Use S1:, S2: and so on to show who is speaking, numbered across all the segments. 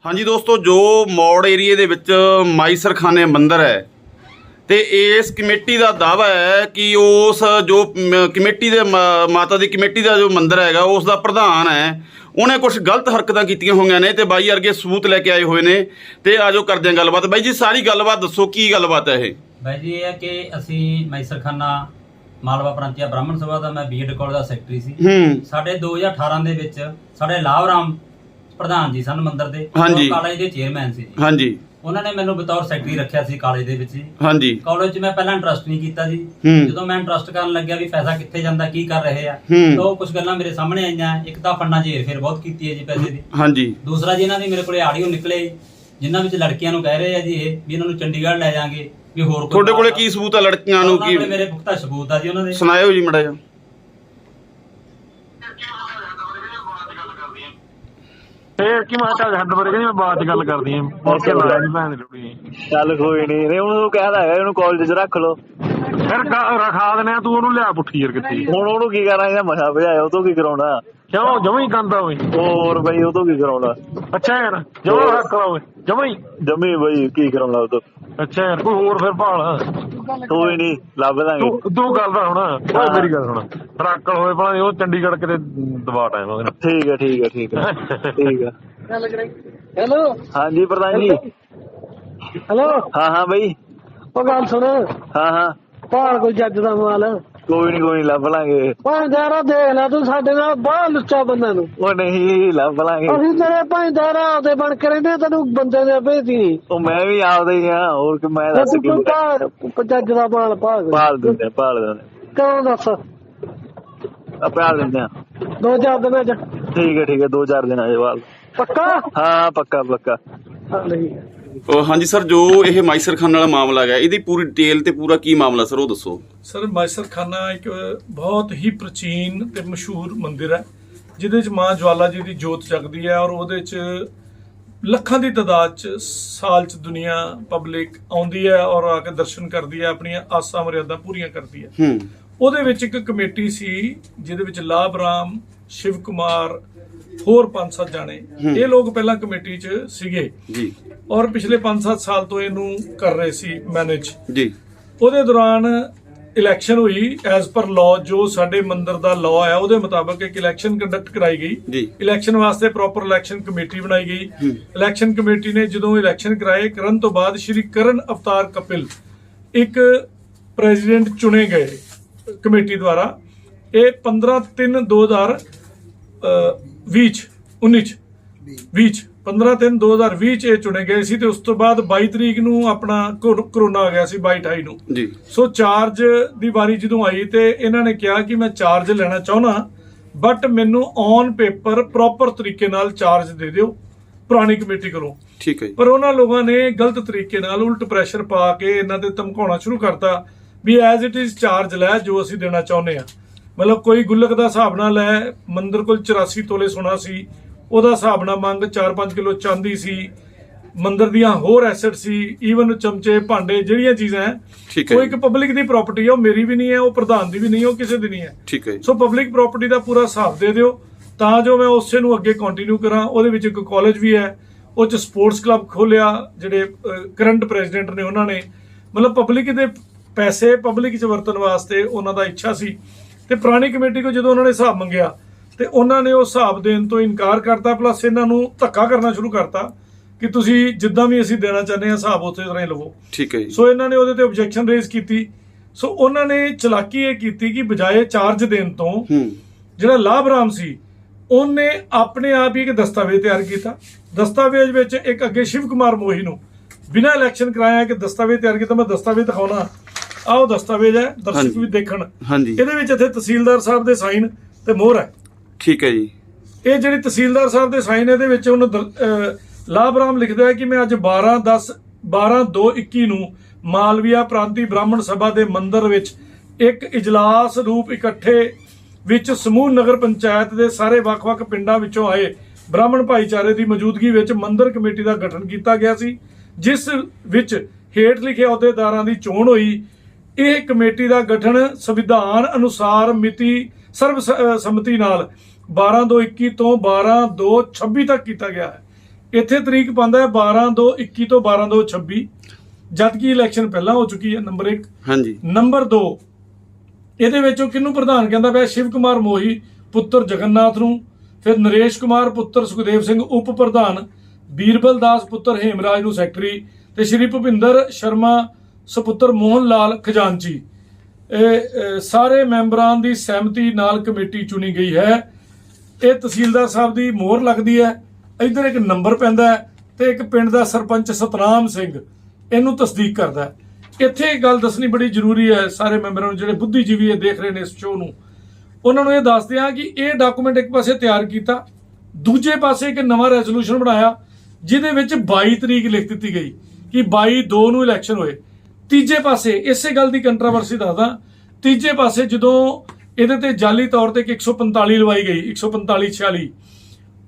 S1: हाँ जी दोस्तों, जो ਮੌੜ ਏਰੀਏ ਦੇ ਵਿੱਚ ਮਾਈ ਸਰਖਾਨੇ ਮੰਦਿਰ ਹੈ ਤੇ ਇਸ ਕਮੇਟੀ ਦਾ ਦਾਅਵਾ ਹੈ ਕਿ ਉਸ ਜੋ ਕਮੇਟੀ ਦੇ ਮਾਤਾ ਦੀ ਕਮੇਟੀ ਦਾ ਜੋ ਮੰਦਿਰ ਹੈਗਾ ਉਸ ਦਾ ਪ੍ਰਧਾਨ ਹੈ ਉਹਨੇ ਕੁਝ ਗਲਤ ਹਰਕਤਾਂ ਕੀਤੀਆਂ ਹੋਈਆਂ ਨੇ ਤੇ ਬਾਈ ਵਰਗੇ ਸਬੂਤ ਲੈ ਕੇ ਆਏ ਹੋਏ ਨੇ ਤੇ ਆਜੋ ਕਰਦੇ ਹਾਂ ਗੱਲਬਾਤ। ਬਾਈ ਜੀ ਸਾਰੀ ਗੱਲਬਾਤ ਦੱਸੋ, ਕੀ ਗੱਲਬਾਤ ਹੈ ਇਹ?
S2: ਬਾਈ ਜੀ ਇਹ ਹੈ ਕਿ ਅਸੀਂ ਮਾਈ ਸਰਖਾਨਾ ਮਾਲਵਾ ਪ੍ਰਾਂਤੀਆ ਬ੍ਰਾਹਮਣ ਸਭਾ ਦਾ ਮੈਂ ਬੀਐਡ ਕਾਲਜ ਦਾ ਸੈਕਟਰੀ ਸੀ। ਸਾਡੇ 2018 ਦੇ ਵਿੱਚ ਸਾਡੇ ਲਾਭ ਰਾਮ ਪ੍ਰਧਾਨ ਜੀ ਸਨ ਮੰਦਿਰ ਦੇ, ਕਾਲਜ ਦੇ ਚੇਅਰਮੈਨ ਸੀ ਜੀ। ਹਾਂਜੀ, ਉਹਨਾਂ ਨੇ ਮੈਨੂੰ ਬਤੌਰ ਸੈਕਟਰੀ ਰੱਖਿਆ ਸੀ ਕਾਲਜ ਦੇ ਵਿੱਚ ਜੀ। ਹਾਂਜੀ, ਕਾਲਜ 'ਚ ਮੈਂ ਪਹਿਲਾਂ ਇੰਟਰਸਟ ਨਹੀਂ ਕੀਤਾ ਜੀ। ਜਦੋਂ ਮੈਂ ਇੰਟਰਸਟ ਕਰਨ ਲੱਗਿਆ ਵੀ ਪੈਸਾ ਕਿੱਥੇ ਜਾਂਦਾ, ਕੀ ਕਰ ਰਹੇ ਆ, ਤਾਂ ਕੁਝ ਗੱਲਾਂ ਮੇਰੇ ਸਾਹਮਣੇ ਆਈਆਂ। ਇੱਕ ਤਾਂ ਫੰਡਾਂ 'ਚ ਹੇਰ-ਫੇਰ ਬਹੁਤ ਕੀਤੀ ਹੈ ਜੀ ਪੈਸੇ ਦੀ। ਹਾਂਜੀ, ਦੂਸਰਾ ਜੀ ਇਹਨਾਂ ਦੇ ਮੇਰੇ ਕੋਲੇ ਆਡੀਓ ਨਿਕਲੇ ਜਿਨ੍ਹਾਂ ਵਿੱਚ ਲੜਕੀਆਂ ਨੂੰ ਕਹਿ ਰਹੇ ਆ ਜੀ ਇਹ ਵੀ ਇਹਨਾਂ ਨੂੰ ਚੰਡੀਗੜ੍ਹ ਲੈ ਜਾਾਂਗੇ ਵੀ ਹੋਰ।
S1: ਤੁਹਾਡੇ ਕੋਲੇ ਕੀ ਸਬੂਤ ਆ ਲੜਕੀਆਂ ਨੂੰ? ਕੀ
S2: ਮੇਰੇ ਪੁਖਤਾ ਸਬੂਤ ਆ ਜੀ ਉਹਨਾਂ ਦੇ।
S1: ਸੁਣਾਇਓ ਜੀ ਮੜਾ ਜਾ।
S3: ਫੇਰ ਕੀ ਮੈਂ ਚੱਲ ਹੱਦ ਵਰੇ ਕਹਿੰਦੀ ਮੈਂ ਬਾਅਦ ਚ ਗੱਲ ਕਰਦੀ ਆਂ। ਮੁੜ ਕੇ ਲਾਇਆ ਨਹੀਂ ਭੈਣ ਲੋੜੀ।
S4: ਚੱਲ ਕੋਈ ਨਹੀਂ, ਉਹਨੂੰ ਕਹਿਦਾ ਹੈਗਾ ਇਹਨੂੰ ਕਾਲਜ 'ਚ ਰੱਖ ਲਓ।
S3: ਫਿਰ ਰਖਾ ਦਨੇ ਤੂੰ ਉਹਨੂੰ ਲਿਆ ਪੁੱਠੀ ਯਾਰ ਕਿੱਥੇ।
S4: ਹੁਣ ਉਹਨੂੰ ਕੀ ਕਰਾਂ, ਇਹਦਾ ਮਸਾ ਭਜਾਇਆ, ਉਹ ਤੋਂ ਕੀ ਕਰਾਉਣਾ?
S3: ਕਿਉਂ ਜਮਾ ਹੀ ਗੰਦਾ ਓਏ।
S4: ਹੋਰ ਬਈ ਉਹ ਤੋਂ ਕੀ ਕਰਾਉਣਾ?
S3: ਅੱਛਾ ਯਾਰ ਜਮਾ ਰੱਖ ਲਾ ਓਏ,
S4: ਜਮੀ ਬਈ ਕੀ ਕਰਾਉਣਾ ਉਹ ਤੋਂ।
S3: ਅੱਛਾ ਯਾਰ ਕੋਈ ਹੋਰ ਫਿਰ ਭਾਲ।
S4: ਕੋਈ ਨਹੀਂ ਲੱਭ ਦਾਂਗੇ।
S3: ਤੂੰ ਗੱਲ ਦਾ ਹੁਣ ਮੇਰੀ ਗੱਲ ਸੁਣ, ਰਾਕਲ ਹੋਏ ਭਲਾ ਉਹ ਚੰਡੀਗੜ੍ਹ ਕਿਤੇ ਦਬਾ ਟਾਈਮ ਉਹਦੇ ਨਾਲ।
S4: ਠੀਕ ਹੈ ਠੀਕ ਹੈ ਠੀਕ ਹੈ ਠੀਕ ਹੈ।
S5: ਹੈਲੋ
S4: ਹਾਂਜੀ ਪ੍ਰਧਾਨ ਜੀ।
S5: ਹੈਲੋ
S4: ਹਾਂ ਹਾਂ ਬਈ
S5: ਉਹ ਗੱਲ ਸੁਣ।
S4: ਹਾਂ ਹਾਂ
S5: ਭਾਲ ਕੋਈ ਜੱਜ ਦਾ ਮਾਲ।
S4: ਕੋਈ ਨੀ ਲੱਭ ਲਾਂਗੇ।
S5: ਭਾਂਜਾਰਾ ਦੇਖ ਲੈ ਤੂੰ, ਸਾਡੇ ਨਾਲ ਬਾਹਰ ਲੁੱਚਾ ਬੰਦਾ ਨੂੰ।
S4: ਉਹ ਨਹੀਂ ਲੱਭ ਲਾਂਗੇ।
S5: ਅਸੀਂ ਤੇਰੇ ਭਾਂਜਾਰਾ ਆਪਦੇ ਬਣ ਕੇ ਰਹਿੰਦੇ, ਤੈਨੂੰ ਬੰਦੇ ਦੇ ਭੇਜੀ।
S4: ਉਹ ਮੈਂ ਵੀ ਆਪਦਾ ਹੀ ਆ, ਹੋਰ ਕਿ ਮੈਂ ਦੱਸ
S5: ਕੀ ਜੱਜ ਦਾ ਮਾਲ
S4: ਭਾਲ ਦਿੰਦੇ
S5: ਕਿਉਂ ਦੱਸ?
S4: ਭਾਲ ਦਿੰਦੇ ਆ
S5: 2-4 ਦਿਨਾਂ ਚ।
S4: ਠੀਕ ਹੈ 2-4 ਦਿਨਾਂ ਦੇ ਬਾਅਦ
S5: ਪੱਕਾ?
S4: ਹਾਂ ਪੱਕਾ।
S1: ਹਾਂਜੀ ਸਰ, ਜੋ ਇਹ ਮਾਈ ਸਰਖਾਨਾ ਵਾਲਾ ਮਾਮਲਾ ਹੈ ਇਹਦੀ ਪੂਰੀ ਡਿਟੇਲ ਤੇ ਪੂਰਾ ਕੀ ਮਾਮਲਾ ਸਰ ਉਹ ਦੱਸੋ।
S6: ਸਰ ਮਾਈ ਸਰਖਾਨਾ ਇੱਕ ਬਹੁਤ ਹੀ ਪ੍ਰਾਚੀਨ ਤੇ ਮਸ਼ਹੂਰ ਮੰਦਿਰ ਹੈ ਜਿਹਦੇ 'ਚ ਮਾਂ ਜਵਾਲਾ ਜੀ ਦੀ ਜੋਤ ਜਗਦੀ ਹੈ ਔਰ ਉਹਦੇ 'ਚ ਲੱਖਾਂ ਦੀ ਤਾਦਾਦ 'ਚ ਸਾਲ 'ਚ ਦੁਨੀਆ ਪਬਲਿਕ ਆਉਂਦੀ ਹੈ ਔਰ ਆ ਕੇ ਦਰਸ਼ਨ ਕਰਦੀ ਹੈ, ਆਪਣੀਆਂ ਆਸਾਂ ਮਰਿਆਦਾ ਪੂਰੀਆਂ ਕਰਦੀ ਹੈ। ਉਹਦੇ ਵਿੱਚ ਇੱਕ ਕਮੇਟੀ ਸੀ ਜਿਹਦੇ ਵਿੱਚ ਲਾਭ ਰਾਮ, ਸ਼ਿਵ ਕੁਮਾਰ, ਹੋਰ 5-7 ਜਾਣੇ ਇਹ ਲੋਕ ਪਹਿਲਾਂ ਕਮੇਟੀ 'ਚ ਸੀਗੇ ਜੀ ਔਰ ਪਿਛਲੇ 5-7 ਸਾਲ ਤੋਂ ਇਹਨੂੰ ਕਰ ਰਹੇ ਸੀ ਮੈਨੇਜ ਜੀ। ਉਹਦੇ ਦੌਰਾਨ ਇਲੈਕਸ਼ਨ ਹੋਈ ਐਜ਼ ਪਰ ਲਾਅ, ਜੋ ਸਾਡੇ ਮੰਦਿਰ ਦਾ ਲਾਅ ਹੈ ਉਹਦੇ ਮੁਤਾਬਕ ਇੱਕ ਇਲੈਕਸ਼ਨ ਕੰਡਕਟ ਕਰਾਈ ਗਈ। ਇਲੈਕਸ਼ਨ ਵਾਸਤੇ ਪ੍ਰੋਪਰ ਇਲੈਕਸ਼ਨ ਕਮੇਟੀ ਬਣਾਈ ਗਈ। ਇਲੈਕਸ਼ਨ ਕਮੇਟੀ ਨੇ ਜਦੋਂ ਇਲੈਕਸ਼ਨ ਕਰਾਏ ਕਰਨ ਤੋਂ ਬਾਅਦ ਸ਼੍ਰੀ ਕਰਨ ਅਵਤਾਰ ਕਪਿਲ ਇੱਕ ਪ੍ਰੈਜ਼ੀਡੈਂਟ ਚੁਣੇ ਗਏ ਕਮੇਟੀ ਦੁਆਰਾ। ਇਹ 15/3/2020 ਚ ਇਹ ਚੁਣੇ ਗਏ ਸੀ ਤੇ ਉਸ ਤੋਂ ਬਾਅਦ 22 ਤਰੀਕ ਨੂੰ ਆਪਣਾ ਕਰੋਨਾ ਆ ਗਿਆ ਸੀ, 22-28 ਨੂੰ ਜੀ। ਸੋ ਚਾਰਜ ਦੀ ਵਾਰੀ ਜਦੋਂ ਆਈ ਤੇ ਇਹਨਾਂ ਨੇ ਕਿਹਾ ਕਿ ਮੈਂ ਚਾਰਜ ਲੈਣਾ ਚਾਹੁੰਦਾ ਬਟ ਮੈਨੂੰ ਔਨ ਪੇਪਰ ਪ੍ਰੋਪਰ ਤਰੀਕੇ ਨਾਲ ਚਾਰਜ ਦੇ ਦਿਓ ਪੁਰਾਣੀ ਕਮੇਟੀ ਕੋਲੋਂ। ਠੀਕ ਹੈ, ਪਰ ਉਹਨਾਂ ਲੋਕਾਂ ਨੇ ਗਲਤ ਤਰੀਕੇ ਨਾਲ ਉਲਟ ਪ੍ਰੈਸ਼ਰ ਪਾ ਕੇ ਇਹਨਾਂ ਤੇ ਧਮਕਾਉਣਾ ਸ਼ੁਰੂ ਕਰਤਾ ਵੀ ਐਜ਼ ਇਟ ਇਜ਼ ਚਾਰਜ ਲੈ ਜੋ ਅਸੀਂ ਦੇਣਾ ਚਾਹੁੰਦੇ ਆ। ਮਤਲਬ ਕੋਈ ਗੁੱਲਕ ਦਾ ਹਿਸਾਬ ਨਾਲ ਲੈ, ਮੰਦਿਰ ਕੋਲ 84 ਤੋਲੇ ਸੋਨਾ ਸੀ, ਉਹਦਾ ਹਿਸਾਬ ਨਾਲ ਮੰਗ 4-5 ਕਿਲੋ ਚਾਂਦੀ ਸੀ, ਮੰਦਿਰ ਦੀਆਂ ਹੋਰ ਐਸੈਟ ਸੀ, ਈਵਨ ਚਮਚੇ ਭਾਂਡੇ ਜਿਹੜੀਆਂ ਚੀਜ਼ਾਂ ਹੈ ਉਹ ਇੱਕ ਪਬਲਿਕ ਦੀ ਪ੍ਰਾਪਰਟੀ ਹੈ, ਉਹ ਮੇਰੀ ਵੀ ਨਹੀਂ ਹੈ, ਉਹ ਪ੍ਰਧਾਨ ਦੀ ਵੀ ਨਹੀਂ ਹੈ, ਉਹ ਕਿਸੇ ਦੀ ਨਹੀਂ ਹੈ। ਠੀਕ ਹੈ, ਸੋ ਪਬਲਿਕ ਪ੍ਰਾਪਰਟੀ ਦਾ ਪੂਰਾ ਹਿਸਾਬ ਦੇ ਦਿਓ ਤਾਂ ਜੋ ਮੈਂ ਉਸੇ ਨੂੰ ਅੱਗੇ ਕੰਟੀਨਿਊ ਕਰਾਂ। ਉਹਦੇ ਵਿੱਚ ਇੱਕ ਕਾਲਜ ਵੀ ਹੈ, ਉਹ 'ਚ ਸਪੋਰਟਸ ਕਲੱਬ ਖੋਲਿਆ ਜਿਹੜੇ ਕਰੰਟ ਪ੍ਰੈਜ਼ੀਡੈਂਟ ਨੇ ਉਹਨਾਂ ਨੇ। ਮਤਲਬ ਪਬਲਿਕ ਦੇ ਪੈਸੇ ਪਬਲਿਕ 'ਚ ਵਰਤਣ ਵਾਸਤੇ ਉਹਨਾਂ ਦਾ ਇੱਛਾ ਸੀ। ਤੇ ਪੁਰਾਣੀ ਕਮੇਟੀ ਕੋਲ ਜਦੋਂ ਉਹਨਾਂ ਨੇ ਹਿਸਾਬ ਮੰਗਿਆ ਤੇ ਉਹਨਾਂ ਨੇ ਉਹ ਹਿਸਾਬ ਦੇਣ ਤੋਂ ਇਨਕਾਰ ਕਰਤਾ, ਪਲੱਸ ਇਹਨਾਂ ਨੂੰ ਧੱਕਾ ਕਰਨਾ ਸ਼ੁਰੂ ਕਰਤਾ ਕਿ ਤੁਸੀਂ ਜਿੱਦਾਂ ਵੀ ਅਸੀਂ ਦੇਣਾ ਚਾਹੁੰਦੇ ਹਾਂ ਹਿਸਾਬ ਉਸੇ ਤਰ੍ਹਾਂ ਹੀ ਲਵੋ। ਠੀਕ ਹੈ, ਸੋ ਇਹਨਾਂ ਨੇ ਉਹਦੇ ਤੇ ਆਬਜੈਕਸ਼ਨ ਰੇਜ਼ ਕੀਤੀ। ਸੋ ਉਹਨਾਂ ਨੇ ਚਲਾਕੀ ਇਹ ਕੀਤੀ ਕਿ ਬਜਾਏ ਚਾਰਜ ਦੇਣ ਤੋਂ ਜਿਹੜਾ ਲਾਭ ਰਾਮ ਸੀ ਉਹਨੇ ਆਪਣੇ ਆਪ ਹੀ ਇੱਕ ਦਸਤਾਵੇਜ਼ ਤਿਆਰ ਕੀਤਾ। ਦਸਤਾਵੇਜ਼ ਵਿੱਚ ਇੱਕ ਅੱਗੇ ਸ਼ਿਵ ਕੁਮਾਰ ਮੋਹੀ ਨੂੰ ਬਿਨਾਂ ਇਲੈਕਸ਼ਨ ਕਰਾਇਆ ਕਿ ਦਸਤਾਵੇਜ਼ ਤਿਆਰ ਕੀਤਾ। ਮੈਂ ਦਸਤਾਵੇਜ਼ ਦਿਖਾਉਣਾ, ਆਹ ਦਸਤਾਵੇਜ਼ ਹੈ, ਦਰਸ਼ਕ ਵੀ ਦੇਖਣ। ਇਹਦੇ ਵਿੱਚ ਇੱਥੇ ਤਹਿਸੀਲਦਾਰ ਸਾਹਿਬ ਦੇ ਸਾਈਨ ਤੇ ਮੋਹਰ ਹੈ। ਠੀਕ ਹੈ ਜੀ, ਇਹ ਜਿਹੜੀ ਤਹਿਸੀਲਦਾਰ ਸਾਹਿਬ ਦੇ ਸਾਈਨ ਇਹਦੇ ਵਿੱਚ ਉਹਨੂੰ ਲਾਭ ਰਾਮ ਲਿਖਦਾ ਹੈ ਕਿ ਮੈਂ ਅੱਜ 12/2/21 ਨੂੰ ਮਾਲਵੀਆ ਪ੍ਰਾਂਤੀ ਬ੍ਰਾਹਮਣ ਸਭਾ ਦੇ ਮੰਦਿਰ ਵਿੱਚ ਇੱਕ ਇਜਲਾਸ ਰੂਪ ਇਕੱਠੇ ਵਿੱਚ ਸਮੂਹ ਨਗਰ ਪੰਚਾਇਤ ਦੇ ਸਾਰੇ ਵੱਖ-ਵੱਖ ਪਿੰਡਾਂ ਵਿੱਚੋਂ ਆਏ ਬ੍ਰਾਹਮਣ ਭਾਈਚਾਰੇ ਦੀ ਮੌਜੂਦਗੀ ਵਿੱਚ ਮੰਦਿਰ ਕਮੇਟੀ ਦਾ ਗਠਨ ਕੀਤਾ ਗਿਆ ਸੀ, ਜਿਸ ਵਿੱਚ ਹੇਠ ਲਿਖੇ ਅਹੁਦੇਦਾਰਾਂ ਦੀ ਚੋਣ ਹੋਈ। ਇਹ ਕਮੇਟੀ ਦਾ ਗਠਨ ਸੰਵਿਧਾਨ ਅਨੁਸਾਰ ਮਿਤੀ ਸਰਬ ਸੰਮਤੀ ਨਾਲ 12/2/21 ਤੋਂ 12/2/26 ਤੱਕ ਕੀਤਾ ਗਿਆ ਹੈ। ਇੱਥੇ ਤਰੀਕ ਪਾਉਂਦਾ ਹੈ 12/2/21 ਤੋਂ 12/2/26, ਜਦਕਿ ਇਲੈਕਸ਼ਨ ਪਹਿਲਾਂ ਹੋ ਚੁੱਕੀ ਹੈ। ਨੰਬਰ 1।
S1: ਹਾਂਜੀ।
S6: ਨੰਬਰ 2, ਇਹਦੇ ਵਿੱਚੋਂ ਕਿਹਨੂੰ ਪ੍ਰਧਾਨ ਕਹਿੰਦਾ ਪਿਆ? ਸ਼ਿਵ ਕੁਮਾਰ ਮੋਹੀ ਪੁੱਤਰ ਜਗਨਨਾਥ ਨੂੰ, ਫਿਰ ਨਰੇਸ਼ ਕੁਮਾਰ ਪੁੱਤਰ ਸੁਖਦੇਵ ਸਿੰਘ ਉਪ ਪ੍ਰਧਾਨ, ਬੀਰਬਲ ਦਾਸ ਪੁੱਤਰ ਹੇਮਰਾਜ ਨੂੰ ਸੈਕਟਰੀ, ਤੇ ਸ਼੍ਰੀ ਭੁਪਿੰਦਰ ਸ਼ਰਮਾ ਸੁਪੁੱਤਰ ਮੋਹਨ ਲਾਲ ਖਜ਼ਾਨਚੀ। ਇਹ ਸਾਰੇ ਮੈਂਬਰਾਂ ਦੀ ਸਹਿਮਤੀ ਨਾਲ ਕਮੇਟੀ ਚੁਣੀ ਗਈ ਹੈ। ਇਹ ਤਹਿਸੀਲਦਾਰ ਸਾਹਿਬ ਦੀ ਮੋਹਰ ਲੱਗਦੀ ਹੈ। ਇੱਧਰ ਇੱਕ ਨੰਬਰ ਪੈਂਦਾ ਹੈ ਤੇ ਇੱਕ ਪਿੰਡ ਦਾ ਸਰਪੰਚ ਸਤਨਾਮ ਸਿੰਘ ਇਹਨੂੰ ਤਸਦੀਕ ਕਰਦਾ ਹੈ। ਇੱਥੇ ਇੱਕ ਗੱਲ ਦੱਸਣੀ ਬੜੀ ਜ਼ਰੂਰੀ ਹੈ ਸਾਰੇ ਮੈਂਬਰਾਂ ਨੂੰ, ਜਿਹੜੇ ਬੁੱਧੀਜੀਵੀ ਇਹ ਦੇਖ ਰਹੇ ਨੇ ਇਸ ਸ਼ੋਅ ਨੂੰ, ਉਹਨਾਂ ਨੂੰ ਇਹ ਦੱਸਦੇ ਆ ਕਿ ਇਹ ਡਾਕੂਮੈਂਟ ਇੱਕ ਪਾਸੇ ਤਿਆਰ ਕੀਤਾ, ਦੂਜੇ ਪਾਸੇ ਇੱਕ ਨਵਾਂ ਰੈਜ਼ੋਲੂਸ਼ਨ ਬਣਾਇਆ ਜਿਹਦੇ ਵਿੱਚ 22 ਤਰੀਕ ਲਿਖ ਦਿੱਤੀ ਗਈ ਕਿ 22/2 ਨੂੰ ਇਲੈਕਸ਼ਨ ਹੋਏ। ਤੀਜੇ ਪਾਸੇ ਇਸੇ ਗੱਲ ਦੀ ਕੰਟਰੋਵਰਸੀ ਦੱਸਦਾ, ਤੀਜੇ ਪਾਸੇ ਜਦੋਂ ਇਹਦੇ ਤੇ ਜਾਲੀ ਤੌਰ ਤੇ 145 ਲਵਾਈ ਗਈ, 145-46,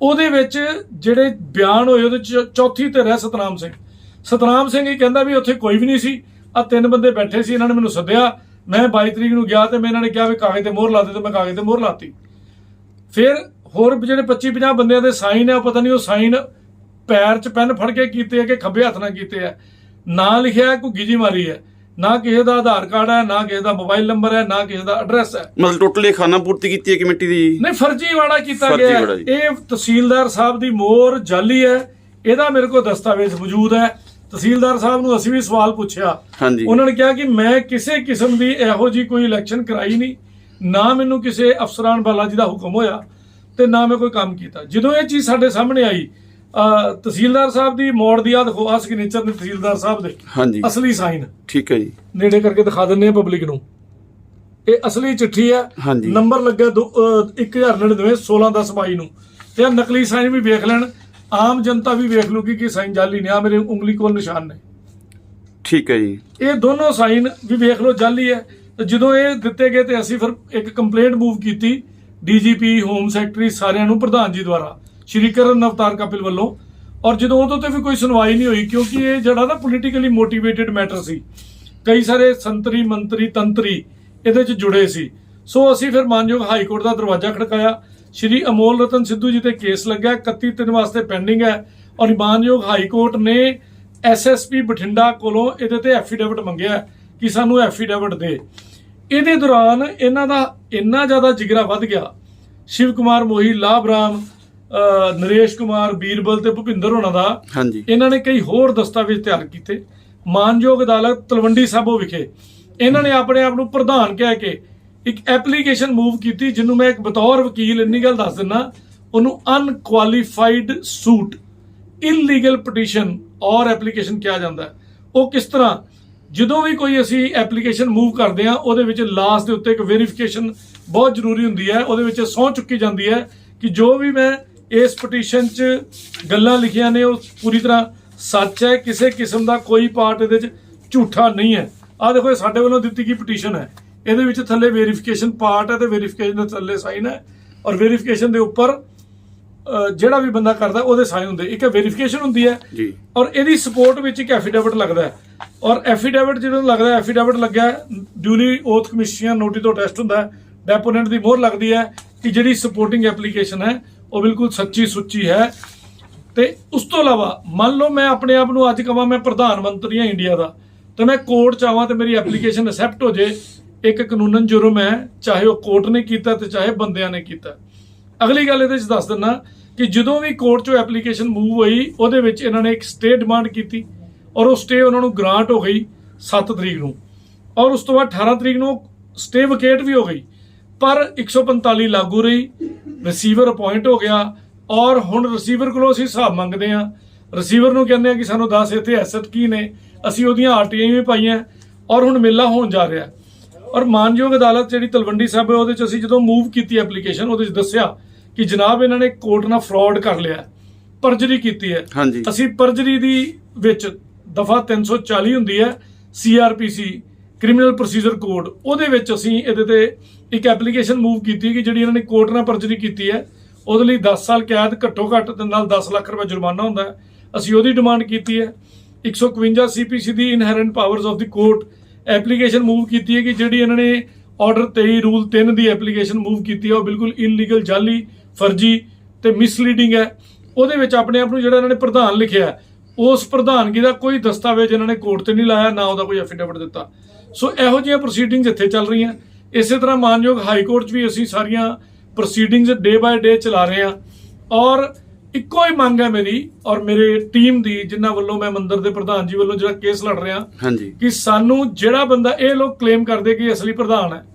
S6: ਉਹਦੇ ਵਿੱਚ ਜਿਹੜੇ ਬਿਆਨ ਹੋਏ ਉਹਦੇ ਚ ਚੌਥੀ ਧਿਰ ਹੈ ਸਤਨਾਮ ਸਿੰਘ। ਸਤਨਾਮ ਸਿੰਘ ਹੀ ਕਹਿੰਦਾ ਵੀ ਉੱਥੇ ਕੋਈ ਵੀ ਨਹੀਂ ਸੀ, ਆ 3 ਬੰਦੇ ਬੈਠੇ ਸੀ, ਇਹਨਾਂ ਨੇ ਮੈਨੂੰ ਸੱਦਿਆ, ਮੈਂ 22 ਤਰੀਕ ਨੂੰ ਗਿਆ ਤੇ ਮੈਂ ਇਹਨਾਂ ਨੇ ਕਿਹਾ ਵੀ ਕਾਗਜ਼ ਤੇ ਮੋਹਰ ਲਾ ਦੇ, ਤੇ ਮੈਂ ਕਾਗਜ਼ ਤੇ ਮੋਹਰ ਲਾਤੀ। ਫਿਰ ਹੋਰ ਜਿਹੜੇ 25-50 ਬੰਦਿਆਂ ਦੇ ਸਾਈਨ ਹੈ, ਉਹ ਪਤਾ ਨਹੀਂ ਉਹ ਸਾਈਨ ਪੈਰ 'ਚ ਪੈਨ ਫੜ ਕੇ ਕੀਤੇ ਹੈ ਕਿ ਖੱਬੇ ਹੱਥ ਨਾਲ ਕੀਤੇ ਹੈ, ਨਾਂ ਲਿਖਿਆ ਘੁੱਗੀ ਜੀ ਮਾਰੀ ਹੈ, ਨਾ ਕਿਸੇ ਦਾ ਆਧਾਰ ਕਾਰਡ ਹੈ, ਨਾ ਕਿਸੇ ਦਾ ਮੋਬਾਈਲ ਨੰਬਰ ਹੈ, ਨਾ ਕਿਸੇ ਦਾ ਐਡਰੈਸ ਹੈ।
S1: ਮਤਲਬ ਟੋਟਲੀ ਖਾਨਾ ਪੂਰਤੀ ਕੀਤੀ ਹੈ ਕਮੇਟੀ ਦੀ?
S6: ਨਹੀਂ, ਫਰਜ਼ੀਵਾੜਾ ਕੀਤਾ ਗਿਆ ਹੈ। ਇਹ ਤਹਿਸੀਲਦਾਰ ਸਾਹਿਬ ਦੀ ਮੋਹਰ ਜਾਲੀ ਹੈ, ਇਹਦਾ ਮੇਰੇ ਕੋਲ ਦਸਤਾਵੇਜ਼ ਮੌਜੂਦ ਹੈ। ਤਹਿਸੀਲਦਾਰ ਸਾਹਿਬ ਨੂੰ ਅਸੀਂ ਵੀ ਸਵਾਲ ਪੁੱਛਿਆ, ਉਹਨਾਂ ਨੇ ਕਿਹਾ ਕਿ ਮੈਂ ਕਿਸੇ ਕਿਸਮ ਦੀ ਇਹੋ ਜੀ ਕੋਈ ਇਲੈਕਸ਼ਨ ਕਰਾਈ ਨਹੀਂ, ਨਾ ਮੈਨੂੰ ਕਿਸੇ ਅਫਸਰਾਨ ਬਾਲਾ ਜੀ ਦਾ ਹੁਕਮ ਹੋਇਆ ਤੇ ਨਾ ਮੈਂ ਕੋਈ ਕੰਮ ਕੀਤਾ। ਜਦੋਂ ਇਹ ਚੀਜ਼ ਸਾਡੇ ਸਾਹਮਣੇ ਆਈ, ਤਹਿਸੀਲਦਾਰ ਸਾਹਿਬ ਦੀ ਮੋੜ ਦੀ ਆ ਦੇਖੋ, ਆ ਸਿਗਨੇਚਰ ਨੇ ਤਹਿਸੀਲਦਾਰ ਸਾਹਿਬ ਦੇ,
S1: ਹਾਂਜੀ,
S6: ਅਸਲੀ ਸਾਈਨ।
S1: ਠੀਕ ਹੈ ਜੀ,
S6: ਨੇੜੇ ਕਰਕੇ ਦਿਖਾ ਦਿੰਦੇ ਆ ਪਬਲਿਕ ਨੂੰ। ਇਹ ਅਸਲੀ ਚਿੱਠੀ ਹੈ, ਨੰਬਰ ਲੱਗਾ 1099 16/10/22 ਨੂੰ, ਤੇ ਇਹ ਨਕਲੀ ਸਾਈਨ ਵੀ ਵੇਖ ਲੈਣ, ਆਮ ਜਨਤਾ ਵੀ ਵੇਖ ਲੂਗੀ ਕਿ ਸਾਈਨ ਜਾਲੀ ਨੇ। ਆ ਮੇਰੇ ਉਂਗਲੀ ਕੋਲ ਨਿਸ਼ਾਨ ਨੇ,
S1: ਠੀਕ ਹੈ ਜੀ। ਇਹ
S6: ਦੋਨੋਂ ਸਾਈਨ ਵੀ ਵੇਖ ਲਓ ਜਾਲੀ ਹੈ। ਤੇ ਜਦੋਂ ਇਹ ਦਿੱਤੇ ਗਏ ਤੇ ਅਸੀਂ ਫਿਰ ਇੱਕ ਕੰਪਲੇਂਟ ਮੂਵ ਕੀਤੀ ਡੀਜੀਪੀ, ਹੋਮ ਸੈਕਟਰੀ, ਸਾਰਿਆਂ ਨੂੰ, ਪ੍ਰਧਾਨ ਜੀ ਦੁਆਰਾ, ਸ਼੍ਰੀ ਕਰਨ ਅਵਤਾਰ ਕਪਿਲ ਵੱਲੋਂ। ਔਰ ਜਦੋਂ ਉਦੋਂ ਤੇ ਵੀ ਕੋਈ ਸੁਣਵਾਈ ਨਹੀਂ ਹੋਈ, ਕਿਉਂਕਿ ਇਹ ਜਿਹੜਾ ਨਾ ਪੋਲੀਟੀਕਲੀ ਮੋਟੀਵੇਟਡ ਮੈਟਰ ਸੀ, ਕਈ ਸਾਰੇ ਸੰਤਰੀ ਮੰਤਰੀ ਤੰਤਰੀ ਇਹਦੇ 'ਚ ਜੁੜੇ ਸੀ। ਸੋ ਅਸੀਂ ਫਿਰ ਮਾਨਯੋਗ ਹਾਈ ਕੋਰਟ ਦਾ ਦਰਵਾਜ਼ਾ ਖੜਕਾਇਆ। ਸ਼੍ਰੀ ਅਮੋਲ ਰਤਨ ਸਿੱਧੂ ਜੀ ਤੇ ਕੇਸ ਲੱਗਾ, 31/3 ਵਾਸਤੇ ਪੈਂਡਿੰਗ ਹੈ। ਔਰ ਮਾਨਯੋਗ ਹਾਈ ਕੋਰਟ ਨੇ ਐਸਐਸਪੀ ਬਠਿੰਡਾ ਕੋਲੋਂ ਇਹਦੇ ਤੇ ਐਫੀਡੇਵਿਟ ਮੰਗਿਆ ਕਿ ਸਾਨੂੰ ਐਫੀਡੇਵਿਟ ਦੇ। ਇਹਦੇ ਦੌਰਾਨ ਇਹਨਾਂ ਦਾ ਇੰਨਾ ਜ਼ਿਆਦਾ ਜਿਗਰਾ ਵੱਧ ਗਿਆ, ਸ਼ਿਵ ਕੁਮਾਰ ਮੋਹੀ, ਲਾਭ ਰਾਮ, ਨਰੇਸ਼ ਕੁਮਾਰ, ਬੀਰਬਲ ਤੇ ਭੁਪਿੰਦਰ ਹੋਣਾ ਦਾ। ਇਹਨਾਂ ਨੇ ਕਈ ਹੋਰ ਦਸਤਾਵੇਜ਼ ਤਿਆਰ ਕੀਤੇ। ਮਾਨਯੋਗ ਅਦਾਲਤ ਤਲਵੰਡੀ ਸਾਬੋ ਵਿਖੇ ਇਹਨਾਂ ਨੇ ਆਪਣੇ ਆਪ ਨੂੰ ਪ੍ਰਧਾਨ ਕਹਿ ਕੇ ਇੱਕ ਐਪਲੀਕੇਸ਼ਨ ਮੂਵ ਕੀਤੀ, ਜਿਹਨੂੰ ਮੈਂ ਇੱਕ ਬਤੌਰ ਵਕੀਲ ਇੰਨੀ ਗੱਲ ਦੱਸ ਦਿੰਦਾ, ਉਹਨੂੰ ਅਨਕੁਆਲੀਫਾਈਡ ਸੂਟ, ਇਲੀਗਲ ਪਟੀਸ਼ਨ ਔਰ ਐਪਲੀਕੇਸ਼ਨ ਕਿਹਾ ਜਾਂਦਾ ਹੈ। ਉਹ ਕਿਸ ਤਰ੍ਹਾਂ, ਜਦੋਂ ਵੀ ਕੋਈ ਅਸੀਂ ਐਪਲੀਕੇਸ਼ਨ ਮੂਵ ਕਰਦੇ ਹਾਂ, ਉਹਦੇ ਵਿੱਚ ਲਾਸਟ ਦੇ ਉੱਤੇ ਇੱਕ ਵੈਰੀਫਿਕੇਸ਼ਨ ਬਹੁਤ ਜ਼ਰੂਰੀ ਹੁੰਦੀ ਹੈ। ਉਹਦੇ ਵਿੱਚ ਸਹੁੰ ਚੁੱਕੀ ਜਾਂਦੀ ਹੈ ਕਿ ਜੋ ਵੀ ਮੈਂ ਇਸ ਪਟੀਸ਼ਨ 'ਚ ਗੱਲਾਂ ਲਿਖੀਆਂ ਨੇ ਉਹ ਪੂਰੀ ਤਰ੍ਹਾਂ ਸੱਚ ਹੈ, ਕਿਸੇ ਕਿਸਮ ਦਾ ਕੋਈ ਪਾਰਟ ਇਹਦੇ 'ਚ ਝੂਠਾ ਨਹੀਂ ਹੈ। ਆਹ ਦੇਖੋ, ਇਹ ਸਾਡੇ ਵੱਲੋਂ ਦਿੱਤੀ ਗਈ ਪਟੀਸ਼ਨ ਹੈ, ਇਹਦੇ ਵਿੱਚ ਥੱਲੇ ਵੈਰੀਫਿਕੇਸ਼ਨ ਪਾਰਟ ਹੈ ਤੇ ਵੈਰੀਫਿਕੇਸ਼ਨ ਦੇ ਥੱਲੇ ਸਾਈਨ ਹੈ, ਔਰ ਵੈਰੀਫਿਕੇਸ਼ਨ ਦੇ ਉੱਪਰ ਜਿਹੜਾ ਵੀ ਬੰਦਾ ਕਰਦਾ ਉਹਦੇ ਸਾਈਨ ਹੁੰਦੇ। ਇੱਕ ਵੈਰੀਫਿਕੇਸ਼ਨ ਹੁੰਦੀ ਹੈ ਜੀ, ਔਰ ਇਹਦੀ ਸਪੋਰਟ ਵਿੱਚ ਇੱਕ ਐਫੀਡੇਵਿਟ ਲੱਗਦਾ ਹੈ। ਔਰ ਐਫੀਡੇਵਿਟ ਜਦੋਂ ਲੱਗਦਾ, ਐਫੀਡੇਵਿਟ ਲੱਗਿਆ ਡਿਊਲੀ ਓਥ ਕਮਿਸ਼ਨ ਨੋਟਿਸ ਤੋਂ ਟੈਸਟ ਹੁੰਦਾ ਹੈ, ਡੈਪੋਨੈਂਟ ਦੀ ਮੋਹਰ ਲੱਗਦੀ ਹੈ ਕਿ ਜਿਹੜੀ ਸਪੋਰਟਿੰਗ ਐਪਲੀਕੇਸ਼ਨ ਹੈ ਉਹ ਬਿਲਕੁਲ ਸੱਚੀ ਸੁੱਚੀ ਹੈ। ਤੇ ਉਸ ਤੋਂ ਇਲਾਵਾ ਮੰਨ ਲਓ ਮੈਂ ਆਪਣੇ ਆਪ ਨੂੰ ਅੱਜ ਕਹਾਂ ਮੈਂ ਪ੍ਰਧਾਨ ਮੰਤਰੀ ਹਾਂ ਇੰਡੀਆ ਦਾ, ਤੇ ਮੈਂ ਕੋਰਟ 'ਚ ਆਵਾਂ ਤੇ ਮੇਰੀ ਐਪਲੀਕੇਸ਼ਨ ਐਕਸੈਪਟ ਹੋ ਜੇ, ਇੱਕ ਕਾਨੂੰਨਨ ਜੁਰਮ ਹੈ, ਚਾਹੇ ਉਹ ਕੋਰਟ ਨੇ ਕੀਤਾ ਤੇ ਚਾਹੇ ਬੰਦਿਆਂ ਨੇ ਕੀਤਾ। ਅਗਲੀ ਗੱਲ ਇਹਦੇ 'ਚ ਦੱਸ ਦਿੰਦਾ ਕਿ ਜਦੋਂ ਵੀ ਕੋਰਟ 'ਚੋਂ ਐਪਲੀਕੇਸ਼ਨ ਮੂਵ ਹੋਈ, ਉਹਦੇ ਵਿੱਚ ਇਹਨਾਂ ਨੇ ਇੱਕ ਸਟੇ ਡਿਮਾਂਡ ਕੀਤੀ, ਔਰ ਉਹ ਸਟੇ ਉਹਨਾਂ ਨੂੰ ਗ੍ਰਾਂਟ ਹੋ ਗਈ 7 ਤਰੀਕ ਨੂੰ, ਔਰ ਉਸ ਤੋਂ ਬਾਅਦ 18 ਤਰੀਕ ਨੂੰ ਸਟੇ ਵਕੇਟ ਵੀ ਹੋ ਗਈ। ਪਰ 145 ਲਾਗੂ ਰਹੀ, ਰਿਸੀਵਰ ਅਪਾਇੰਟ ਹੋ ਗਿਆ, ਔਰ ਹੁਣ ਰਿਸੀਵਰ ਕੋਲੋਂ ਅਸੀਂ ਹਿਸਾਬ ਮੰਗਦੇ ਹਾਂ। ਰਿਸੀਵਰ ਨੂੰ ਕਹਿੰਦੇ ਆ ਕਿ ਸਾਨੂੰ ਦੱਸ ਇੱਥੇ ਐਸੈਟ ਕੀ ਨੇ, ਅਸੀਂ ਉਹਦੀਆਂ ਆਰਟੀਆਈ ਵੀ ਪਾਈਆਂ, ਔਰ ਹੁਣ ਮੇਲਾ ਹੋਣ ਜਾ ਰਿਹਾ। ਔਰ ਮਾਨਯੋਗ ਅਦਾਲਤ ਜਿਹੜੀ ਤਲਵੰਡੀ ਸਾਬੋ, ਉਹਦੇ 'ਚ ਅਸੀਂ ਜਦੋਂ ਮੂਵ ਕੀਤੀ ਐਪਲੀਕੇਸ਼ਨ, ਉਹਦੇ 'ਚ ਦੱਸਿਆ ਕਿ ਜਨਾਬ ਇਹਨਾਂ ਨੇ ਕੋਰਟ ਨਾਲ ਫਰਾਡ ਕਰ ਲਿਆ, ਪਰਜਰੀ ਕੀਤੀ ਹੈ। ਅਸੀਂ ਪਰਜਰੀ ਦੀ ਵਿੱਚ ਦਫਾ 340 ਹੁੰਦੀ ਹੈ CRPC ਕ੍ਰਿਮੀਨਲ ਪ੍ਰੋਸੀਜਰ ਕੋਡ, ਉਹਦੇ ਵਿੱਚ ਅਸੀਂ ਇਹਦੇ ਤੇ ਇੱਕ ਐਪਲੀਕੇਸ਼ਨ ਮੂਵ ਕੀਤੀ ਕਿ ਜਿਹੜੀ ਇਹਨਾਂ ਨੇ ਕੋਰਟ ਨਾਲ ਪਰਜਰੀ ਕੀਤੀ ਹੈ ਉਹਦੇ ਲਈ 10 ਸਾਲ ਕੈਦ ਘੱਟੋ ਘੱਟ ਤੇ ਨਾਲ 10 ਲੱਖ ਰੁਪਏ ਜੁਰਮਾਨਾ ਹੁੰਦਾ ਹੈ। ਅਸੀਂ ਉਹਦੀ ਡਿਮਾਂਡ ਕੀਤੀ ਹੈ। 151 CPC ਦੀ inherent powers of the court application move ਕੀਤੀ ਹੈ ਕਿ ਜਿਹੜੀ ਇਹਨਾਂ ਨੇ ਆਰਡਰ 23 ਰੂਲ 3 ਦੀ ਐਪਲੀਕੇਸ਼ਨ ਮੂਵ ਕੀਤੀ ਹੈ ਉਹ ਬਿਲਕੁਲ ਇਲੀਗਲ, ਜਾਲੀ, ਫਰਜੀ ਤੇ ਮਿਸਲੀਡਿੰਗ ਹੈ। ਉਹਦੇ ਵਿੱਚ ਆਪਣੇ ਆਪ ਨੂੰ ਜਿਹੜਾ ਇਹਨਾਂ ਨੇ ਪ੍ਰਧਾਨ ਲਿਖਿਆ, ਉਸ ਪ੍ਰਧਾਨਗੀ ਦਾ ਕੋਈ ਦਸਤਾਵੇਜ਼ ਇਹਨਾਂ ਨੇ ਕੋਰਟ ਤੇ ਨਹੀਂ ਲਾਇਆ, ਨਾ ਉਹਦਾ ਕੋਈ ਐਫੀਡੇਵਿਟ ਦਿੱਤਾ। ਸੋ ਇਹੋ ਜਿਹੀਆਂ ਪ੍ਰੋਸੀਡਿੰਗਸ ਇੱਥੇ ਚੱਲ ਰਹੀਆਂ। ਇਸੇ ਤਰ੍ਹਾਂ ਮਾਨਯੋਗ ਹਾਈ ਕੋਰਟ 'ਚ ਵੀ ਅਸੀਂ ਸਾਰੀਆਂ ਪ੍ਰੋਸੀਡਿੰਗਸ ਡੇ ਬਾਏ ਡੇ ਚਲਾ ਰਹੇ ਹਾਂ। ਔਰ ਇੱਕੋ ਹੀ ਮੰਗ ਹੈ ਮੇਰੀ ਔਰ ਮੇਰੇ ਟੀਮ ਦੀ, ਜਿਨ੍ਹਾਂ ਵੱਲੋਂ ਮੈਂ ਮੰਦਿਰ ਦੇ ਪ੍ਰਧਾਨ ਜੀ ਵੱਲੋਂ ਜਿਹੜਾ ਕੇਸ ਲੜ ਰਿਹਾ,
S1: ਹਾਂਜੀ, ਕਿ
S6: ਸਾਨੂੰ ਜਿਹੜਾ ਬੰਦਾ ਇਹ ਲੋਕ ਕਲੇਮ ਕਰਦੇ ਕਿ ਅਸਲੀ ਪ੍ਰਧਾਨ ਹੈ,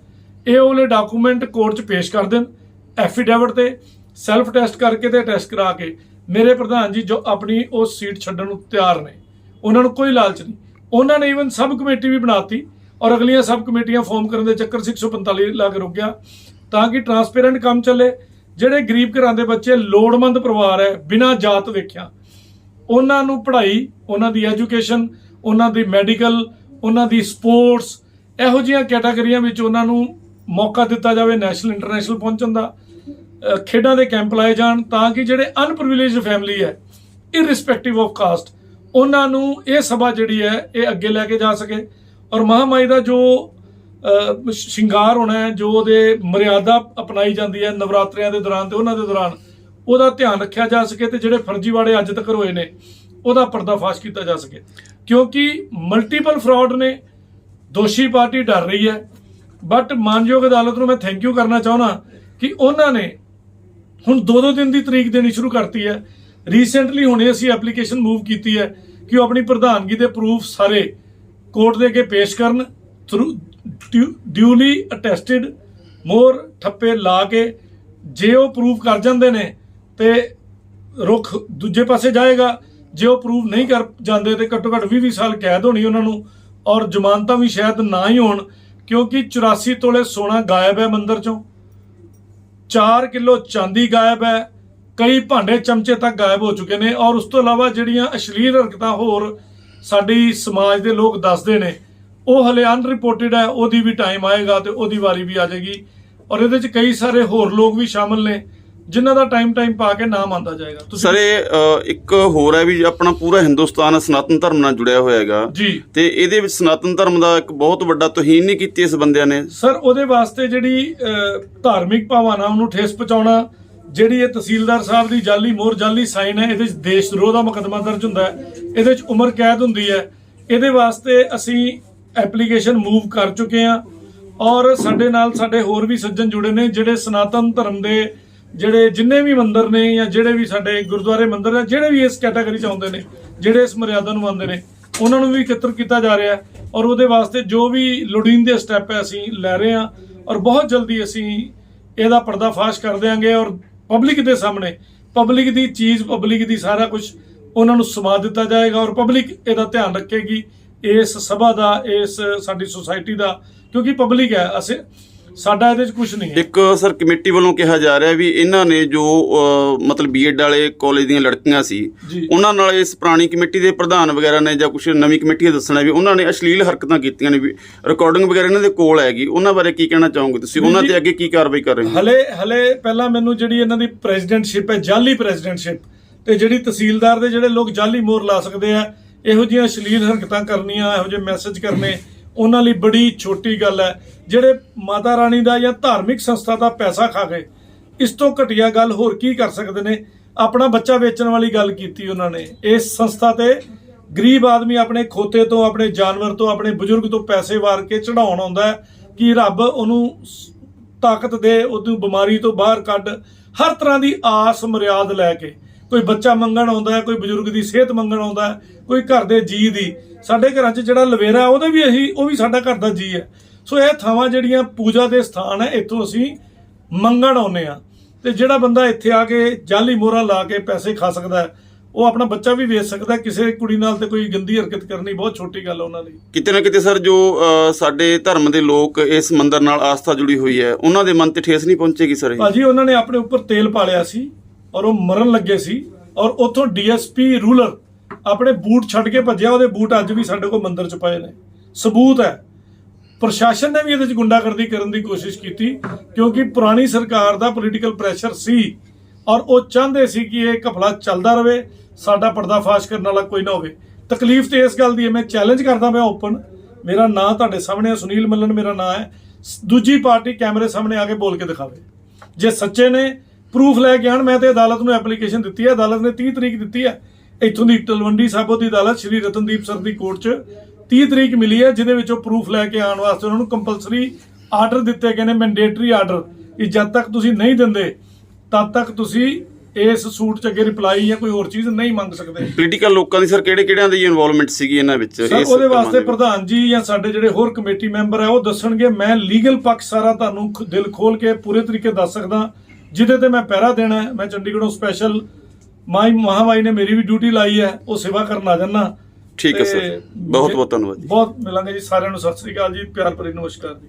S6: ਇਹ ਉਹਲੇ ਡਾਕੂਮੈਂਟ ਕੋਰਟ 'ਚ ਪੇਸ਼ ਕਰ ਦੇਣ ਐਫੀਡੇਵਿਟ ਤੇ, ਸੈਲਫ ਟੈਸਟ ਕਰਕੇ ਤੇ ਟੈਸਟ ਕਰਾ ਕੇ। ਮੇਰੇ ਪ੍ਰਧਾਨ ਜੀ ਜੋ ਆਪਣੀ ਉਹ ਸੀਟ ਛੱਡਣ ਨੂੰ ਤਿਆਰ ਨੇ, ਉਹਨਾਂ ਨੂੰ ਕੋਈ ਲਾਲਚ ਨਹੀਂ। ਉਹਨਾਂ ਨੇ ਈਵਨ ਸਬ ਕਮੇਟੀ ਵੀ ਬਣਾਤੀ ਔਰ ਅਗਲੀਆਂ ਸਬ ਕਮੇਟੀਆਂ ਫਾਰਮ ਕਰਨ ਦੇ ਚੱਕਰ 'ਚ 145 ਲਾ ਕੇ ਰੁਕਿਆ ਤਾਂ ਕਿ ਟਰਾਂਸਪੇਰੈਂਟ ਕੰਮ ਚੱਲੇ। ਜਿਹੜੇ ਗਰੀਬ ਘਰਾਂ ਦੇ ਬੱਚੇ, ਲੋੜਵੰਦ ਪਰਿਵਾਰ ਹੈ, ਬਿਨਾਂ ਜਾਤ ਵੇਖਿਆ, ਉਹਨਾਂ ਨੂੰ ਪੜ੍ਹਾਈ, ਉਹਨਾਂ ਦੀ ਐਜੂਕੇਸ਼ਨ, ਉਹਨਾਂ ਦੀ ਮੈਡੀਕਲ, ਉਹਨਾਂ ਦੀ ਸਪੋਰਟਸ, ਇਹੋ ਜਿਹੀਆਂ ਕੈਟਾਗਰੀਆਂ ਵਿੱਚ ਉਹਨਾਂ ਨੂੰ ਮੌਕਾ ਦਿੱਤਾ ਜਾਵੇ ਨੈਸ਼ਨਲ ਇੰਟਰਨੈਸ਼ਨਲ ਪਹੁੰਚਣ ਦਾ। ਖੇਡਾਂ ਦੇ ਕੈਂਪ ਲਾਏ ਜਾਣ ਤਾਂ ਕਿ ਜਿਹੜੇ ਅਨਪ੍ਰਿਵਿਲੇਜਡ ਫੈਮਿਲੀ ਹੈ, ਇਰਰਿਸਪੈਕਟਿਵ ਆਫ ਕਾਸਟ, ਉਹਨਾਂ ਨੂੰ ਇਹ ਸਭਾ ਜਿਹੜੀ ਹੈ ਇਹ ਅੱਗੇ ਲੈ ਕੇ ਜਾ ਸਕੇ। ਔਰ ਮਹਾਮਾਈ ਦਾ ਜੋ ਸ਼ਿੰਗਾਰ ਹੋਣਾ ਹੈ, ਜੋ ਉਹਦੇ ਮਰਿਆਦਾ ਅਪਣਾਈ ਜਾਂਦੀ ਹੈ ਨਵਰਾਤਰਿਆਂ ਦੇ ਦੌਰਾਨ ਤੇ ਉਹਨਾਂ ਦੇ ਦੌਰਾਨ, ਉਹਦਾ ਧਿਆਨ ਰੱਖਿਆ ਜਾ ਸਕੇ ਤੇ ਜਿਹੜੇ ਫਰਜ਼ੀਵਾੜੇ ਅੱਜ ਤੱਕ ਹੋਏ ਨੇ ਉਹਦਾ ਪਰਦਾਫਾਸ਼ ਕੀਤਾ ਜਾ ਸਕੇ। ਕਿਉਂਕਿ ਮਲਟੀਪਲ ਫਰਾਡ ਨੇ, ਦੋਸ਼ੀ ਪਾਰਟੀ ਡਰ ਰਹੀ ਹੈ। ਬਟ ਮਾਨਯੋਗ ਅਦਾਲਤ ਨੂੰ ਮੈਂ ਥੈਂਕ ਯੂ ਕਰਨਾ ਚਾਹੁੰਦਾ ਕਿ ਉਹਨਾਂ ਨੇ ਹੁਣ 2-2 ਦਿਨ ਦੀ ਤਰੀਕ ਦੇਣੀ ਸ਼ੁਰੂ ਕਰਤੀ ਹੈ। ਰੀਸੈਂਟਲੀ ਹੁਣੇ ਅਸੀਂ ਐਪਲੀਕੇਸ਼ਨ ਮੂਵ ਕੀਤੀ ਹੈ ਕਿ ਉਹ ਆਪਣੀ ਪ੍ਰਧਾਨਗੀ ਦੇ ਪ੍ਰੂਫ ਸਾਰੇ ਕੋਰਟ ਦੇ ਅੱਗੇ ਪੇਸ਼ ਕਰਨ, ਥਰੂ ਡਿਊਲੀ ਅਟੈਸਟਡ, ਮੋਹਰ ਠੱਪੇ ਲਾ ਕੇ। ਜੇ ਉਹ ਪ੍ਰੂਫ ਕਰ ਜਾਂਦੇ ਨੇ ਤੇ ਰੁਖ ਦੂਜੇ ਪਾਸੇ ਜਾਏਗਾ, ਜੇ ਉਹ ਪ੍ਰੂਫ ਨਹੀਂ ਕਰ ਜਾਂਦੇ ਤੇ ਘੱਟੋ ਘੱਟ 20 ਸਾਲ ਕੈਦ ਹੋਣੀ ਉਹਨਾਂ ਨੂੰ ਔਰ ਜ਼ਮਾਨਤਾਂ ਵੀ ਸ਼ਾਇਦ ਨਾ ਹੀ ਹੋਣ। ਕਿਉਂਕਿ 84 ਤੋਲੇ ਸੋਨਾ ਗਾਇਬ ਹੈ ਮੰਦਿਰ ਚੋਂ, 4 ਕਿਲੋ ਚਾਂਦੀ ਗਾਇਬ ਹੈ, ਕਈ ਭਾਂਡੇ ਚਮਚੇ ਤੱਕ ਗਾਇਬ ਹੋ ਚੁੱਕੇ ਨੇ। ਔਰ ਉਸ ਤੋਂ ਇਲਾਵਾ ਜਿਹੜੀਆਂ ਅਸ਼ਲੀਲ ਹਰਕਤਾਂ ਹੋਰ ਸਾਡੀ ਸਮਾਜ ਦੇ ਲੋਕ ਦੱਸਦੇ ਨੇ, ਉਹ ਹਲੇ ਅਨਰਿਪੋਰਟਡ ਹੈ। ਉਹਦੀ ਵੀ ਟਾਈਮ ਆਏਗਾ ਤੇ ਉਹਦੀ ਵਾਰੀ ਵੀ ਆ ਜਾਏਗੀ। ਔਰ ਇਹਦੇ 'ਚ ਕਈ ਸਾਰੇ ਹੋਰ ਲੋਕ ਵੀ ਸ਼ਾਮਲ ਨੇ ਜਿਨ੍ਹਾਂ ਦਾ ਟਾਈਮ ਪਾ ਕੇ ਨਾਮ ਆਉਂਦਾ ਜਾਏਗਾ।
S1: ਸਰ ਇਹ ਇੱਕ ਹੋਰ ਹੈ ਵੀ ਆਪਣਾ ਪੂਰਾ ਹਿੰਦੁਸਤਾਨ ਸਨਾਤਨ ਧਰਮ ਨਾਲ ਜੁੜਿਆ ਹੋਇਆ ਹੈਗਾ
S6: ਜੀ, ਤੇ
S1: ਇਹਦੇ ਵਿੱਚ ਸਨਾਤਨ ਧਰਮ ਦਾ ਇੱਕ ਬਹੁਤ ਵੱਡਾ ਤੋਹੀਨ ਨਹੀਂ ਕੀਤੀ ਇਸ ਬੰਦਿਆਂ ਨੇ।
S6: ਸਰ ਉਹਦੇ ਵਾਸਤੇ ਜਿਹੜੀ ਧਾਰਮਿਕ ਭਾਵਨਾ ਉਹਨੂੰ ਠੇਸ ਪਹੁੰਚਾਉਣਾ, ਜਿਹੜੀ ਇਹ ਤਹਿਸੀਲਦਾਰ ਸਾਹਿਬ ਦੀ ਜਾਲੀ ਮੋਹਰ, ਜਾਲੀ ਸਾਈਨ ਹੈ, ਇਹਦੇ 'ਚ ਦੇਸ਼ ਵਿਰੋਧ ਦਾ ਮੁਕੱਦਮਾ ਦਰਜ ਹੁੰਦਾ ਹੈ, ਇਹਦੇ 'ਚ ਉਮਰ ਕੈਦ ਹੁੰਦੀ ਹੈ। ਇਹਦੇ ਵਾਸਤੇ ਅਸੀਂ ਐਪਲੀਕੇਸ਼ਨ ਮੂਵ ਕਰ ਚੁੱਕੇ ਹਾਂ ਔਰ ਸਾਡੇ ਨਾਲ ਸਾਡੇ ਹੋਰ ਵੀ ਸੱਜਣ ਜੁੜੇ ਨੇ ਜਿਹੜੇ ਸਨਾਤਨ ਧਰਮ ਦੇ ਜਿਹੜੇ ਜਿੰਨੇ ਵੀ ਮੰਦਿਰ ਨੇ ਜਾਂ ਜਿਹੜੇ ਵੀ ਸਾਡੇ ਗੁਰਦੁਆਰੇ ਮੰਦਿਰ ਨੇ, ਜਿਹੜੇ ਵੀ ਇਸ ਕੈਟਾਗਰੀ 'ਚ ਆਉਂਦੇ ਨੇ, ਜਿਹੜੇ ਇਸ ਮਰਿਆਦਾ ਨੂੰ ਮੰਨਦੇ ਨੇ, ਉਹਨਾਂ ਨੂੰ ਵੀ ਇਕੱਤਰ ਕੀਤਾ ਜਾ ਰਿਹਾ ਔਰ ਉਹਦੇ ਵਾਸਤੇ ਜੋ ਵੀ ਲੋੜੀਂਦੇ ਸਟੈਪ ਹੈ ਅਸੀਂ ਲੈ ਰਹੇ ਹਾਂ ਔਰ ਬਹੁਤ ਜਲਦੀ ਅਸੀਂ ਇਹਦਾ ਪਰਦਾਫਾਸ਼ ਕਰ ਦਿਆਂਗੇ ਔਰ ਪਬਲਿਕ ਦੇ ਸਾਹਮਣੇ, ਪਬਲਿਕ ਦੀ ਚੀਜ਼, ਪਬਲਿਕ ਦੀ ਸਾਰਾ ਕੁਝ ਉਹਨਾਂ ਨੂੰ ਸਮਾ ਦਿੱਤਾ ਜਾਏਗਾ ਔਰ ਪਬਲਿਕ ਇਹਦਾ ਧਿਆਨ ਰੱਖੇਗੀ ਇਸ ਸਭਾ ਦਾ, ਇਸ ਸਾਡੀ ਸੁਸਾਇਟੀ ਦਾ, ਕਿਉਂਕਿ ਪਬਲਿਕ ਹੈ, ਅਸੀਂ ਸਾਡਾ ਇਹਦੇ 'ਚ ਕੁਝ ਨਹੀਂ ਹੈ।
S1: ਇੱਕ ਸਰ ਕਮੇਟੀ ਵੱਲੋਂ ਕਿਹਾ ਜਾ ਰਿਹਾ ਵੀ ਇਹਨਾਂ ਨੇ ਜੋ ਮਤਲਬ ਬੀਐਡ ਵਾਲੇ ਕਾਲਜ ਦੀਆਂ ਲੜਕੀਆਂ ਸੀ, ਉਹਨਾਂ ਨਾਲ ਇਸ ਪੁਰਾਣੀ ਕਮੇਟੀ ਦੇ ਪ੍ਰਧਾਨ ਵਗੈਰਾ ਨੇ ਜਾਂ ਕੁਝ ਨਵੀਂ ਕਮੇਟੀ ਦੱਸਣਾ ਵੀ ਉਹਨਾਂ ਨੇ ਅਸ਼ਲੀਲ ਹਰਕਤਾਂ ਕੀਤੀਆਂ ਨੇ, ਵੀ ਰਿਕਾਰਡਿੰਗ ਵਗੈਰਾ ਇਹਨਾਂ ਦੇ ਕੋਲ ਹੈਗੀ। ਉਹਨਾਂ ਬਾਰੇ ਕੀ ਕਹਿਣਾ ਚਾਹੋਗੇ ਤੁਸੀਂ? ਉਹਨਾਂ ਤੇ ਅੱਗੇ ਕੀ ਕਾਰਵਾਈ ਕਰ ਰਹੇ ਹੋ?
S6: ਹਲੇ ਪਹਿਲਾਂ ਮੈਨੂੰ ਜਿਹੜੀ ਇਹਨਾਂ ਦੀ ਪ੍ਰੈਜ਼ੀਡੈਂਟਸ਼ਿਪ ਹੈ, ਜਾਲੀ ਪ੍ਰੈਜ਼ੀਡੈਂਟਸ਼ਿਪ, ਤੇ ਜਿਹੜੀ ਤਹਿਸੀਲਦਾਰ ਦੇ ਜਿਹੜੇ ਲੋਕ ਜਾਲੀ ਮੋਹਰ ਲਾ ਸਕਦੇ ਆ, ਇਹੋ ਜਿਹੀਆਂ ਅਸ਼ਲੀਲ ਹਰਕਤਾਂ ਕਰਨੀਆਂ, ਇਹੋ ਜਿਹੇ ਮੈਸੇਜ ਕਰਨੇ, ਉਹਨਾਂ ਲਈ ਬੜੀ ਛੋਟੀ ਗੱਲ ਹੈ। ਜਿਹੜੇ ਮਾਤਾ ਰਾਣੀ ਦਾ ਜਾਂ ਧਾਰਮਿਕ ਸੰਸਥਾ ਦਾ ਪੈਸਾ ਖਾ ਗਏ, ਇਸ ਤੋਂ ਘਟੀਆ ਗੱਲ ਹੋਰ ਕੀ ਕਰ ਸਕਦੇ ਨੇ? ਆਪਣਾ ਬੱਚਾ ਵੇਚਣ ਵਾਲੀ ਗੱਲ ਕੀਤੀ ਉਹਨਾਂ ਨੇ। ਇਸ ਸੰਸਥਾ ਤੇ ਗਰੀਬ ਆਦਮੀ ਆਪਣੇ ਖੋਤੇ ਤੋਂ, ਆਪਣੇ ਜਾਨਵਰ ਤੋਂ, ਆਪਣੇ ਬਜ਼ੁਰਗ ਤੋਂ ਪੈਸੇ ਵਾਰ ਕੇ ਚੜਾਉਣ ਆਉਂਦਾ ਹੈ ਕਿ ਰੱਬ ਉਹਨੂੰ ਤਾਕਤ ਦੇ, ਉਹਨੂੰ ਬਿਮਾਰੀ ਤੋਂ ਬਾਹਰ ਕੱਢ। ਹਰ ਤਰ੍ਹਾਂ ਦੀ ਆਸ ਮਰਿਆਦ ਲੈ ਕੇ ਕੋਈ ਬੱਚਾ ਮੰਗਣ ਆਉਂਦਾ ਹੈ, ਕੋਈ ਬਜ਼ੁਰਗ ਦੀ ਸਿਹਤ ਮੰਗਣ ਆਉਂਦਾ ਹੈ, ਕੋਈ ਘਰ ਦੇ ਜੀਅ ਦੀ। ਸਾਡੇ ਘਰਾਂ 'ਚ ਜਿਹੜਾ ਲਵੇਰਾ ਉਹਦੇ ਵੀ ਉਹ ਵੀ ਸਾਡਾ ਘਰ ਦਾ ਜੀਅ ਹੈ। ਸੋ ਇਹ ਥਾਵਾਂ ਜਿਹੜੀਆਂ ਪੂਜਾ ਦੇ ਸਥਾਨ ਹੈ, ਇੱਥੋਂ ਅਸੀਂ ਮੰਗਣ ਆਉਂਦੇ ਹਾਂ। ਤੇ ਜਿਹੜਾ ਬੰਦਾ ਇੱਥੇ ਆ ਕੇ ਜਾਲੀ ਮੋਹਰਾਂ ਲਾ ਕੇ ਪੈਸੇ ਖਾ ਸਕਦਾ ਹੈ, ਉਹ ਆਪਣਾ ਬੱਚਾ ਵੀ ਵੇਚ ਸਕਦਾ। ਕਿਸੇ ਕੁੜੀ ਨਾਲ ਤੇ ਕੋਈ ਗੰਦੀ ਹਰਕਤ ਕਰਨੀ ਬਹੁਤ ਛੋਟੀ ਗੱਲ ਉਹਨਾਂ ਲਈ।
S1: ਕਿਤੇ ਨਾ ਕਿਤੇ ਸਰ ਜੋ ਸਾਡੇ ਧਰਮ ਦੇ ਲੋਕ ਇਸ ਮੰਦਿਰ ਨਾਲ ਆਸਥਾ ਜੁੜੀ ਹੋਈ ਹੈ, ਉਹਨਾਂ ਦੇ ਮਨ ਤੇ ਠੇਸ ਨਹੀਂ ਪਹੁੰਚੇਗੀ ਸਰ?
S6: ਭਾਜੀ ਉਹਨਾਂ ਨੇ ਆਪਣੇ ਉੱਪਰ ਤੇਲ ਪਾਲਿਆ ਸੀ ਔਰ ਉਹ ਮਰਨ ਲੱਗੇ ਸੀ ਔਰ ਉੱਥੋਂ ਡੀਐਸਪੀ ਰੂਲਰ ਆਪਣੇ ਬੂਟ ਛੱਡ ਕੇ ਭੱਜਿਆ। ਉਹਦੇ ਬੂਟ ਅੱਜ ਵੀ ਸਾਡੇ ਕੋਲ ਮੰਦਿਰ 'ਚ ਪਏ ਨੇ, ਸਬੂਤ ਹੈ। ਪ੍ਰਸ਼ਾਸਨ ਨੇ ਵੀ ਇਹਦੇ 'ਚ ਗੁੰਡਾਗਰਦੀ ਕਰਨ ਦੀ ਕੋਸ਼ਿਸ਼ ਕੀਤੀ ਕਿਉਂਕਿ ਪੁਰਾਣੀ ਸਰਕਾਰ ਦਾ ਪੋਲੀਟੀਕਲ ਪ੍ਰੈਸ਼ਰ ਸੀ ਔਰ ਉਹ ਚਾਹੁੰਦੇ ਸੀ ਕਿ ਇਹ ਘਪਲਾ ਚੱਲਦਾ ਰਹੇ, ਸਾਡਾ ਪਰਦਾਫਾਸ਼ ਕਰਨ ਵਾਲਾ ਕੋਈ ਨਾ ਹੋਵੇ। ਤਕਲੀਫ ਤੇ ਇਸ ਗੱਲ ਦੀ ਹੈ, ਮੈਂ ਚੈਲੰਜ ਕਰਦਾ ਪਿਆ ਓਪਨ, ਮੇਰਾ ਨਾਂ ਤੁਹਾਡੇ ਸਾਹਮਣੇ ਹੈ, ਸੁਨੀਲ ਮੱਲਨ ਮੇਰਾ ਨਾਂ ਹੈ। ਦੂਜੀ ਪਾਰਟੀ ਕੈਮਰੇ ਸਾਹਮਣੇ ਆ ਕੇ ਬੋਲ ਕੇ ਦਿਖਾਵੇ, ਜੇ ਸੱਚੇ ਨੇ ਪ੍ਰੂਫ ਲੈ ਕੇ ਆਣ। ਮੈਂ ਤੇ ਅਦਾਲਤ ਨੂੰ ਐਪਲੀਕੇਸ਼ਨ ਦਿੱਤੀ ਹੈ, ਅਦਾਲਤ ਨੇ 30 ਤਰੀਕ ਦਿੱਤੀ ਹੈ। ਇੱਥੋਂ ਦੀ ਤਲਵੰਡੀ ਸਾਬੋ ਦੀ ਅਦਾਲਤ ਸ਼੍ਰੀ ਰਤਨਦੀਪ ਸਰ ਦੀ ਕੋਰਟ 'ਚ 30 ਤਰੀਕ ਮਿਲੀ ਹੈ, ਜਿਹਦੇ ਵਿੱਚੋਂ ਪ੍ਰੂਫ ਲੈ ਕੇ ਆਉਣ ਵਾਸਤੇ ਉਹਨਾਂ ਨੂੰ ਕੰਪਲਸਰੀ ਆਰਡਰ ਦਿੱਤੇ ਗਏ ਨੇ, ਮੈਂਡੇਟਰੀ ਆਰਡਰ, ਕਿ ਜਦ ਤੱਕ ਤੁਸੀਂ ਨਹੀਂ ਦਿੰਦੇ ਤਦ ਤੱਕ ਤੁਸੀਂ ਇਸ ਸੂਟ 'ਚ ਅੱਗੇ ਰਿਪਲਾਈ ਜਾਂ ਕੋਈ ਹੋਰ ਚੀਜ਼ ਨਹੀਂ ਮੰਗ ਸਕਦੇ।
S1: ਪੋਲੀਟੀਕਲ ਲੋਕਾਂ ਦੀ ਸਰ ਕਿਹੜਿਆਂ ਦੀ ਇਨਵੋਲਵਮੈਂਟ ਸੀਗੀ ਇਹਨਾਂ ਵਿੱਚ?
S6: ਸਰ ਉਹਦੇ ਵਾਸਤੇ ਪ੍ਰਧਾਨ ਜੀ ਜਾਂ ਸਾਡੇ ਜਿਹੜੇ ਹੋਰ ਕਮੇਟੀ ਮੈਂਬਰ ਹੈ ਉਹ ਦੱਸਣਗੇ। ਮੈਂ ਲੀਗਲ ਪੱਖ ਸਾਰਾ ਤੁਹਾਨੂੰ ਦਿਲ ਖੋਲ ਕੇ ਪੂਰੇ ਤਰੀਕੇ ਦੱਸ ਸਕਦਾ। ਜਿਹਦੇ ਤੇ ਮੈਂ ਪਹਿਰਾ ਦੇਣਾ ਹੈ, ਮੈਂ ਚੰਡੀਗੜ੍ਹੋਂ ਸਪੈਸ਼ਲ ਮਹਾਮਾਈ ਨੇ ਮੇਰੀ ਵੀ ਡਿਊਟੀ ਲਾਈ ਹੈ, ਉਹ ਸੇਵਾ ਕਰਨ ਆ ਜਾਣਾ।
S1: ਠੀਕ ਹੈ ਸਰ, ਬਹੁਤ ਬਹੁਤ ਧੰਨਵਾਦ ਜੀ।
S6: ਬਹੁਤ ਮਿਲਾਂਗੇ ਜੀ ਸਾਰਿਆਂ ਨੂੰ। ਸਤਿ ਸ੍ਰੀ ਅਕਾਲ ਜੀ, ਪਿਆਰ ਭਰੀ ਨਮਸਕਾਰ ਜੀ।